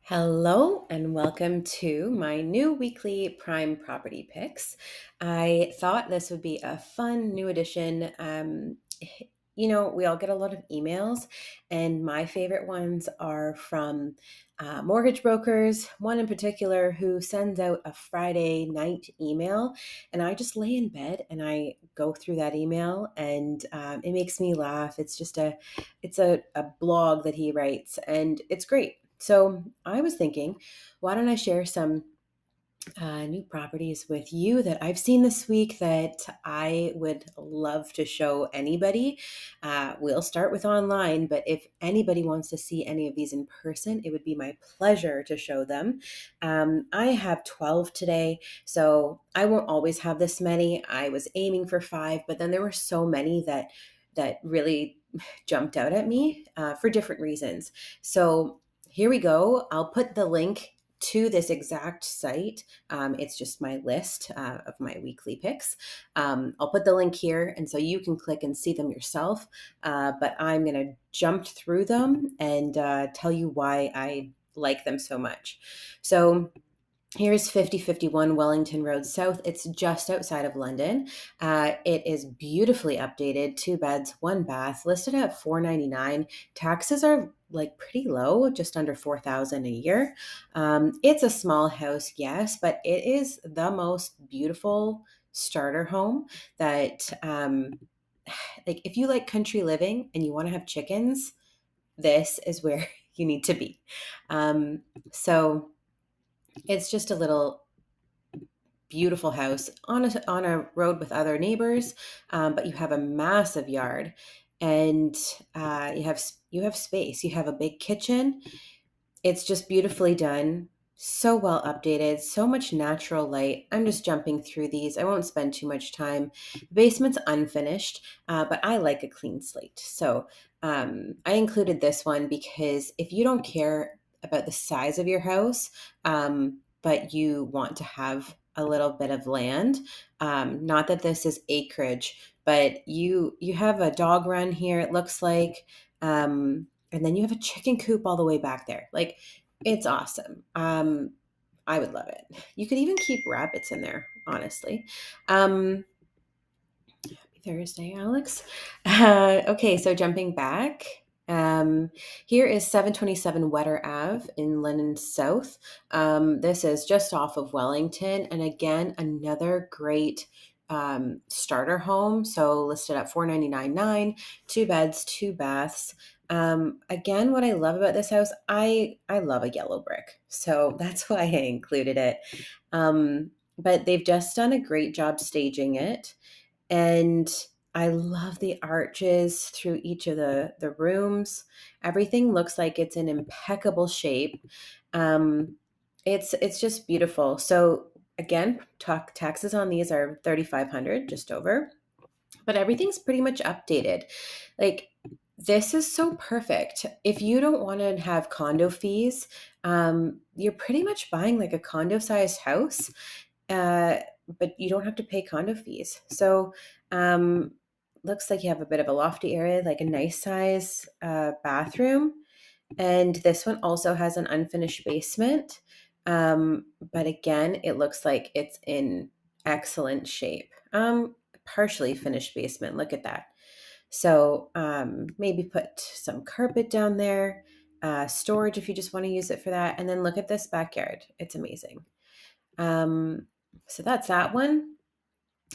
Hello and welcome to my new weekly Prime Property Picks. I thought this would be a fun new addition. We all get a lot of emails, and my favorite ones are from mortgage brokers, one in particular who sends out a Friday night email. And I just lay in bed and I go through that email, and it makes me laugh. It's a blog that he writes, and it's great. So I was thinking, why don't I share some new properties with you that I've seen this week that I would love to show anybody. We'll start with online, but if anybody wants to see any of these in person, it would be my pleasure to show them. I have 12 today, so I won't always have this many. I was aiming for 5, but then there were so many that really jumped out at me for different reasons. So here we go. I'll put the link to this exact site. It's just my list of my weekly picks. I'll put the link here, and so you can click and see them yourself. But I'm going to jump through them and tell you why I like them so much. So here's 5051 Wellington Road South. It's just outside of London. It is beautifully updated, 2 beds, 1 bath, listed at $499. Taxes are like pretty low, just under 4,000 a year. It's a small house, yes, but it is the most beautiful starter home that, like, if you like country living and you want to have chickens, this is where you need to be. So it's just a little beautiful house on a road with other neighbors, but you have a massive yard, and you have space. You have a big kitchen. It's just beautifully done, so well updated, so much natural light. I'm just jumping through these. I won't spend too much time. The basement's unfinished, but I like a clean slate. So I included this one because if you don't care about the size of your house, but you want to have a little bit of land, not that this is acreage, but you have a dog run here, it looks like. And then you have a chicken coop all the way back there. Like, it's awesome. I would love it. You could even keep rabbits in there, honestly. Um, Happy Thursday, Alex. Okay, so jumping back. Here is 727 Wetter Ave in London South. This is just off of Wellington. And again, another great starter home. So listed at 499.9, 2 beds, 2 baths. Again, what I love about this house, I love a yellow brick. So that's why I included it. But they've just done a great job staging it. And I love the arches through each of the rooms. Everything looks like it's in impeccable shape. Um, it's just beautiful. So again, taxes on these are 3,500, just over, but everything's pretty much updated. Like, this is so perfect. If you don't want to have condo fees, you're pretty much buying like a condo sized house, uh, but you don't have to pay condo fees. So, um, looks like you have a bit of a lofty area, like a nice size bathroom. And this one also has an unfinished basement. But again, it looks like it's in excellent shape. Partially finished basement. Look at that. So maybe put some carpet down there, storage if you just want to use it for that. And then look at this backyard. It's amazing. Um, so that's that one.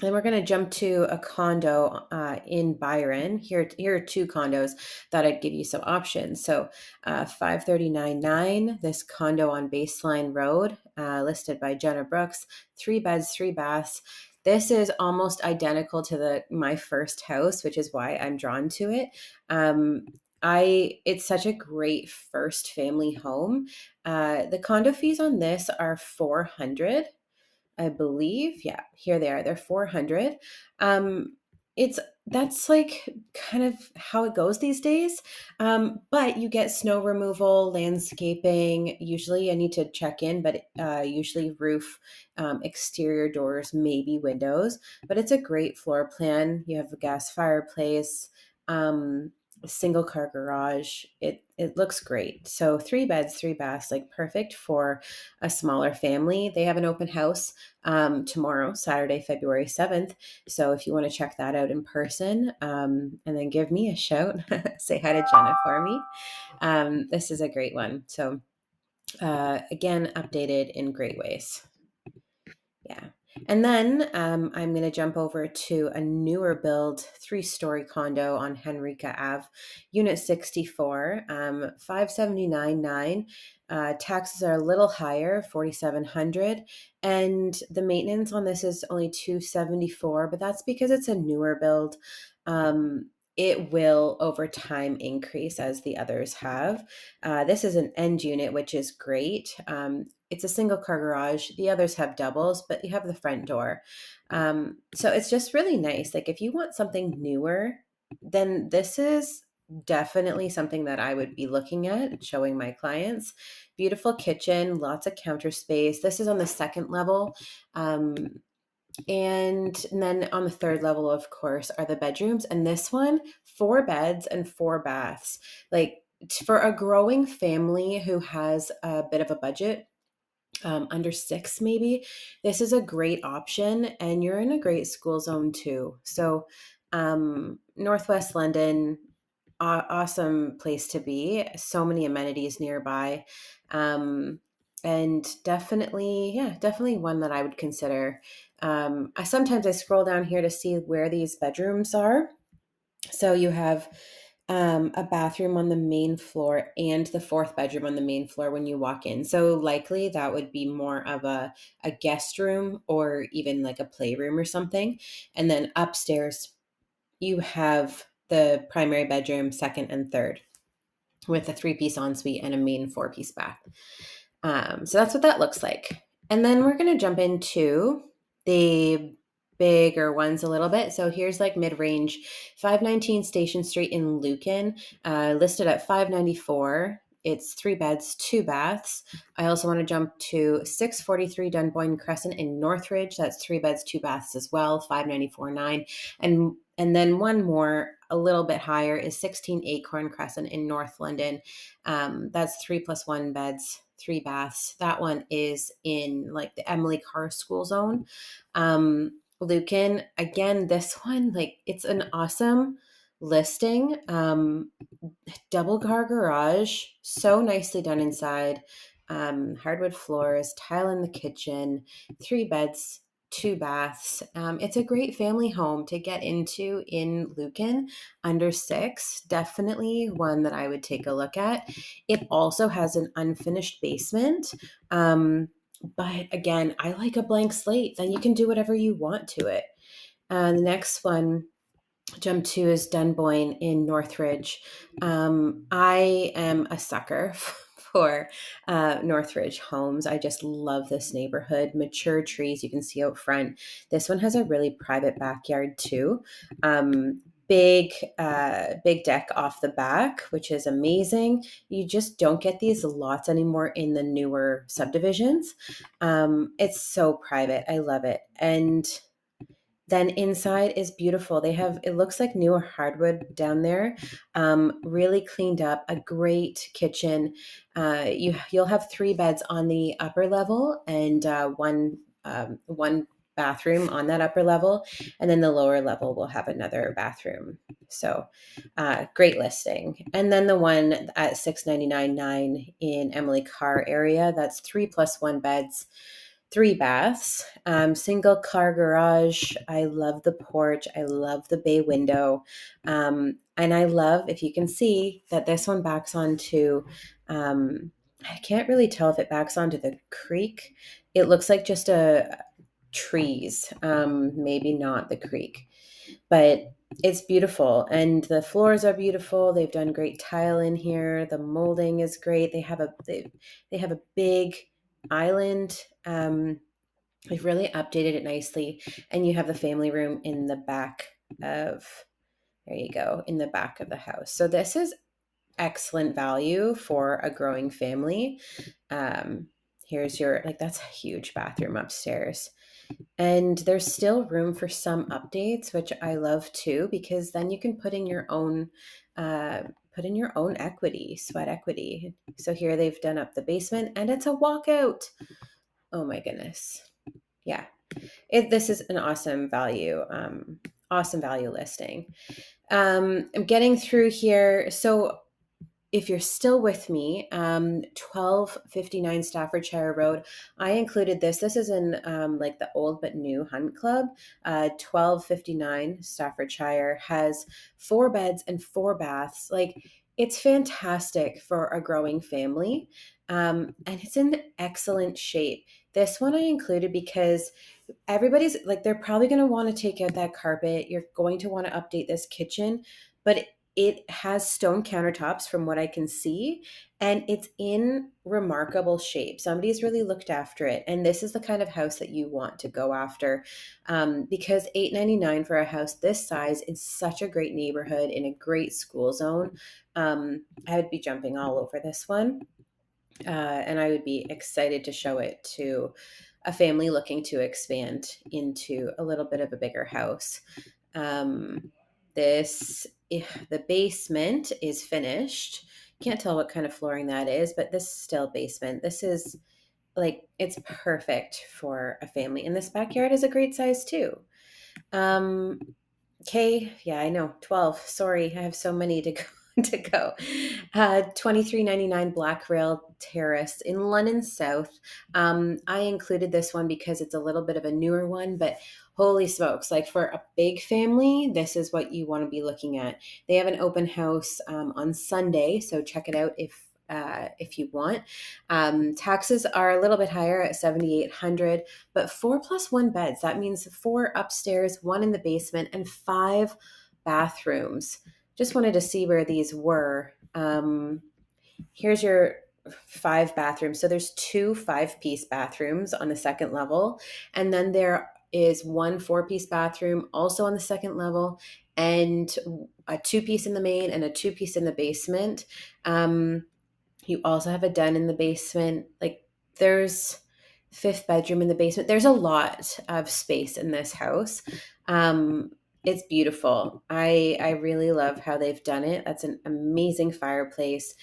Then we're going to jump to a condo in Byron. Here are 2 condos that I'd give you some options. So 539.9, this condo on Baseline Road, listed by Jenna Brooks, 3 beds, 3 baths. This is almost identical to my first house, which is why I'm drawn to it. It's such a great first family home. The condo fees on this are 400, I believe. Yeah, here they are. They're 400. Um, it's That's like kind of how it goes these days. But you get snow removal, landscaping. Usually, I need to check in, but usually roof, exterior doors, maybe windows. But it's a great floor plan. You have a gas fireplace. Um, single car garage. It looks great. So 3 beds, 3 baths, like perfect for a smaller family. They have an open house tomorrow, Saturday, February 7th. So if you want to check that out in person, and then give me a shout, say hi to Jenna for me. This is a great one. So again, updated in great ways. Yeah. And then I'm going to jump over to a newer build 3-story condo on Henrica Ave, Unit 64, 579.9. Taxes are a little higher, 4,700, and the maintenance on this is only 274, but that's because it's a newer build. It will over time increase as the others have. This is an end unit, which is great. It's a single car garage. The others have doubles, but you have the front door. So it's just really nice. Like if you want something newer, then this is definitely something that I would be looking at showing my clients. Beautiful kitchen, lots of counter space. This is on the second level. And then on the third level, of course, are the bedrooms. And this one, 4 beds and 4 baths. Like for a growing family who has a bit of a budget, under 6 maybe, this is a great option. And you're in a great school zone too. So Northwest London, awesome place to be. So many amenities nearby. Um, and definitely, yeah, definitely one that I would consider. I sometimes I scroll down here to see where these bedrooms are. So you have a bathroom on the main floor and the fourth bedroom on the main floor when you walk in. So likely that would be more of a guest room or even like a playroom or something. And then upstairs, you have the primary bedroom, second and third, with a 3-piece ensuite and a main 4-piece bath. So that's what that looks like. And then we're going to jump into the bigger ones a little bit. So here's like mid-range, 519 Station Street in Lucan, listed at 594. It's 3 beds, 2 baths. I also want to jump to 643 Dunboyne Crescent in Northridge. That's 3 beds, 2 baths as well, 594.9. And then one more, a little bit higher, is 16 Acorn Crescent in North London. That's 3+1 beds, 3 baths. That one is in like the Emily Carr School Zone. Lucan, again, this one, like it's an awesome listing. Double car garage, so nicely done inside. Hardwood floors, tile in the kitchen, 3 beds, 2 baths. It's a great family home to get into in Lucan, under 6. Definitely one that I would take a look at. It also has an unfinished basement. But again, I like a blank slate. Then you can do whatever you want to it. The next one, jump to, is Dunboyne in Northridge. I am a sucker for Northridge homes. I just love this neighborhood. Mature trees you can see out front. This one has a really private backyard too. Big deck off the back, which is amazing. You just don't get these lots anymore in the newer subdivisions. It's so private. I love it. And then inside is beautiful. They have, it looks like newer hardwood down there, really cleaned up, a great kitchen. You'll have 3 beds on the upper level and one bathroom on that upper level, and then the lower level will have another bathroom. So great listing. And then the one at 699.9 in Emily Carr area, that's 3+1 beds, 3 baths, single car garage. I love the porch. I love the bay window. And I love, if you can see, that this one backs onto, I can't really tell if it backs onto the creek. It looks like just a trees, maybe not the creek, but it's beautiful. And the floors are beautiful. They've done great tile in here. The molding is great. They have a big island. They've really updated it nicely. And you have the family room in the back of, there you go, in the back of the house. So this is excellent value for a growing family. Um, here's your, like, that's a huge bathroom upstairs. And there's still room for some updates, which I love too, because then you can uh, put in your own equity, sweat equity. So here they've done up the basement, and it's a walkout. Oh my goodness. Yeah. This is an awesome value listing. I'm getting through here. So if you're still with me, 1259 Staffordshire Road, I included this. This is in like the old but new Hunt Club. 1259 Staffordshire has 4 beds and 4 baths. Like, it's fantastic for a growing family. And it's in excellent shape. This one I included because everybody's like, they're probably going to want to take out that carpet. You're going to want to update this kitchen, but it has stone countertops from what I can see, and it's in remarkable shape. Somebody's really looked after it, and this is the kind of house that you want to go after, because $899 for a house this size in such a great neighborhood in a great school zone. I would be jumping all over this one, and I would be excited to show it to a family looking to expand into a little bit of a bigger house. Um, the basement is finished. Can't tell what kind of flooring that is, but this is still basement. This is like, it's perfect for a family. And this backyard is a great size too. Um, Okay, yeah, I know. 12. Sorry, I have so many to go. To go. 2399 Black Rail Terrace in London South. I included this one because it's a little bit of a newer one, but holy smokes, like, for a big family, this is what you want to be looking at. They have an open house on Sunday, so check it out if you want. Taxes are a little bit higher at 7,800, but 4+1 beds. That means 4 upstairs, 1 in the basement, and 5 bathrooms. Just wanted to see where these were. Here's your 5 bathrooms. So there's 2 5-piece bathrooms on the second level, and then there is 1 4-piece bathroom also on the second level, and a 2-piece in the main and a 2-piece in the basement. You also have a den in the basement. Like, there's fifth bedroom in the basement. There's a lot of space in this house. Um, it's beautiful. I really love how they've done it. That's an amazing fireplace,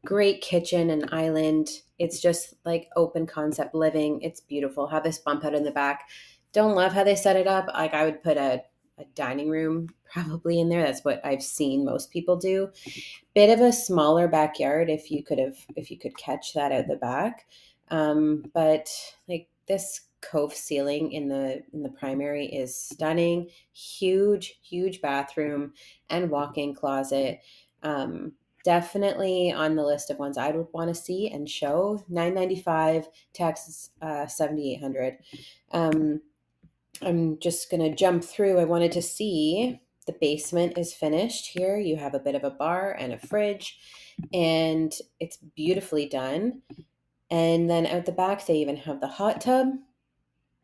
great kitchen and island. It's just like open concept living. It's beautiful. Have this bump out in the back. Don't love how they set it up. Like, I would put a dining room probably in there. That's what I've seen most people do. Bit of a smaller backyard if you could catch that out the back. But like, this cove ceiling in the primary is stunning. Huge bathroom and walk-in closet. um, Definitely on the list of ones I would want to see and show. 995, taxes 7,800. um, I'm just going to jump through. I wanted to see, the basement is finished here. You have a bit of a bar and a fridge, and it's beautifully done. And then out the back, they even have the hot tub.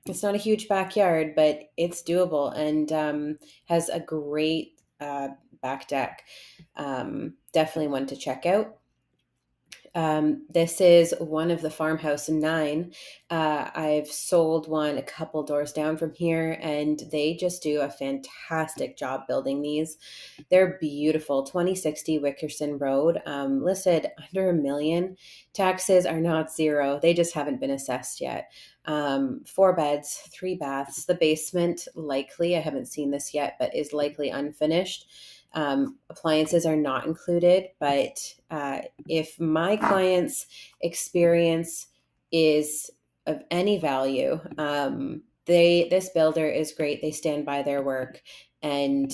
It's not a huge backyard, but it's doable, and has a great back deck. Definitely one to check out. This is one of the farmhouse 9. I've sold one a couple doors down from here, and they just do a fantastic job building these. They're beautiful. 2060 Wickerson Road, listed under $1 million. Taxes are not zero. They just haven't been assessed yet. 4 beds, 3 baths. The basement, likely, I haven't seen this yet, but is likely unfinished. Appliances are not included, but if my client's experience is of any value, this builder is great. They stand by their work, and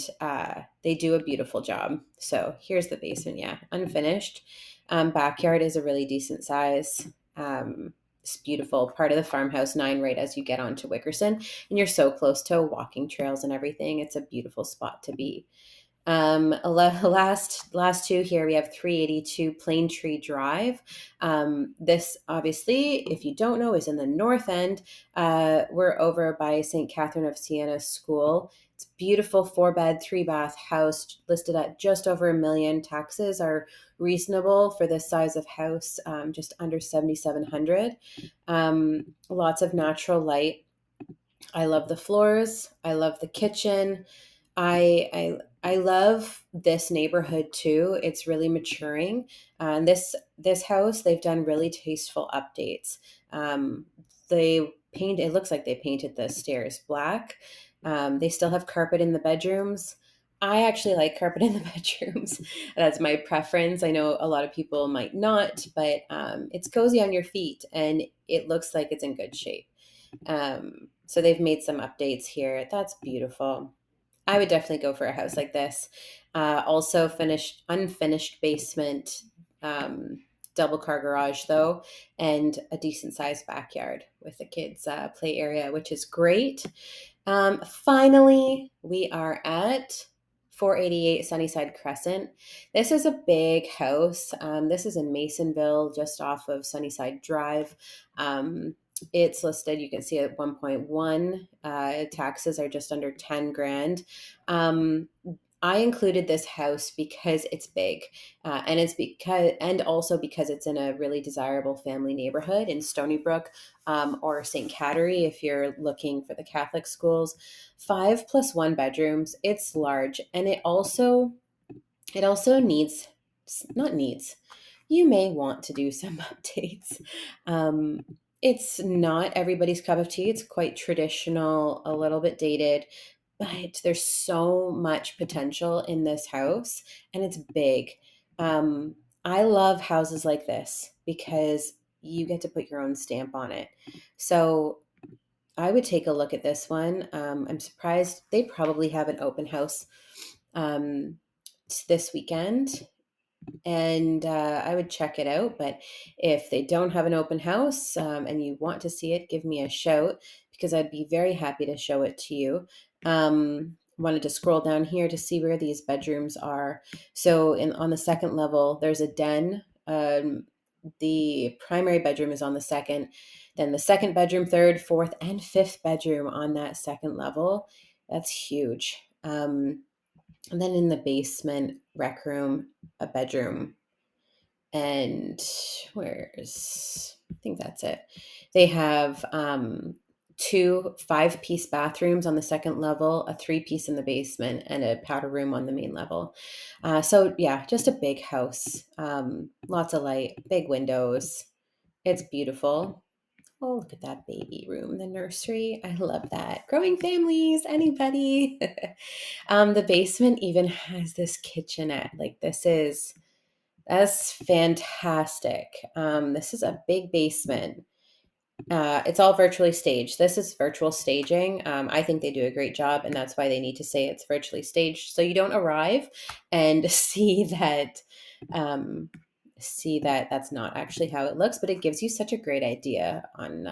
they do a beautiful job. So here's the basement, yeah, unfinished. Backyard is a really decent size. It's beautiful, part of the farmhouse 9 right as you get onto Wickerson, and you're so close to walking trails and everything. It's a beautiful spot to be. Last two here, we have 382 Plane Tree Drive. This obviously, if you don't know, is in the north end. We're over by St. Catherine of Siena School. It's a beautiful 4 bed, 3 bath house listed at just over $1 million. Taxes are reasonable for this size of house, just under 7,700. Lots of natural light. I love the floors. I love the kitchen. I love this neighborhood too. It's really maturing. And this house, they've done really tasteful updates. They paint. It looks like they painted the stairs black. They still have carpet in the bedrooms. I actually like carpet in the bedrooms. That's my preference. I know a lot of people might not, but it's cozy on your feet and it looks like it's in good shape. So they've made some updates here. That's beautiful. I would definitely go for a house like this. Also unfinished basement, double car garage though, and a decent sized backyard with the kids' play area, which is great. Finally, we are at 488 Sunnyside Crescent. This is a big house. This is in Masonville, just off of Sunnyside Drive. It's listed, you can see at 1.1. Taxes are just under 10 grand. Um, I included this house because it's big, and also because it's in a really desirable family neighborhood in Stony Brook, or St. Cattery if you're looking for the Catholic schools. 5 plus 1 bedrooms. It's large, and it also needs, not needs, you may want to do some updates. Um, it's not everybody's cup of tea. It's quite traditional, a little bit dated, but there's so much potential in this house and it's big. Um, I love houses like this because you get to put your own stamp on it. So I would take a look at this one. I'm surprised they probably have an open house um, this weekend, and I would check it out. But if they don't have an open house and you want to see it, give me a shout because I'd be very happy to show it to you. Wanted to scroll down here to see where these bedrooms are. So on the second level, there's a den. The primary bedroom is on the second, then the second bedroom, third, fourth, and fifth bedroom on that second level. That's huge. And then in the basement, rec room, a bedroom, and I think that's it. They have 2 5-piece bathrooms on the second level, a 3-piece in the basement, and a powder room on the main level. So yeah, just a big house. Lots of light, big windows. It's beautiful. Oh, look at that baby room, the nursery. I love that. Growing families, anybody. The basement even has this kitchenette. Like that's fantastic. This is a big basement. It's all virtually staged. This is virtual staging. I think they do a great job, and that's why they need to say it's virtually staged. So you don't arrive and um, see that that's not actually how it looks, but it gives you such a great idea on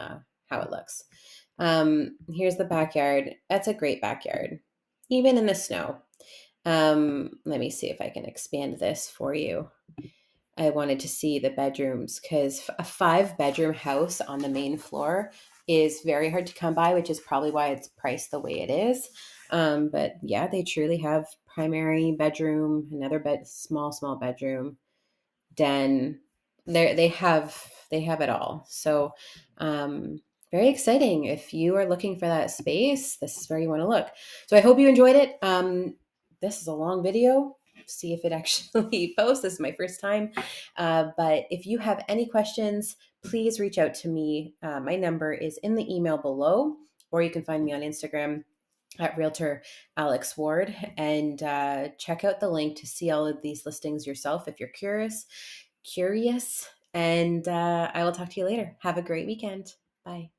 how it looks. Here's the backyard. That's a great backyard, even in the snow. Let me see if I can expand this for you. I wanted to see the bedrooms because a 5 bedroom house on the main floor is very hard to come by, which is probably why it's priced the way it is. But yeah, they truly have primary bedroom, another small bedroom, den. They have it all. So very exciting. If you are looking for that space, this is where you want to look. So I hope you enjoyed it. This is a long video. See if it actually posts. This is my first time. But if you have any questions, please reach out to me. My number is in the email below, or you can find me on Instagram at Realtor Alex Ward, and check out the link to see all of these listings yourself if you're curious. And I will talk to you later. Have a great weekend. Bye.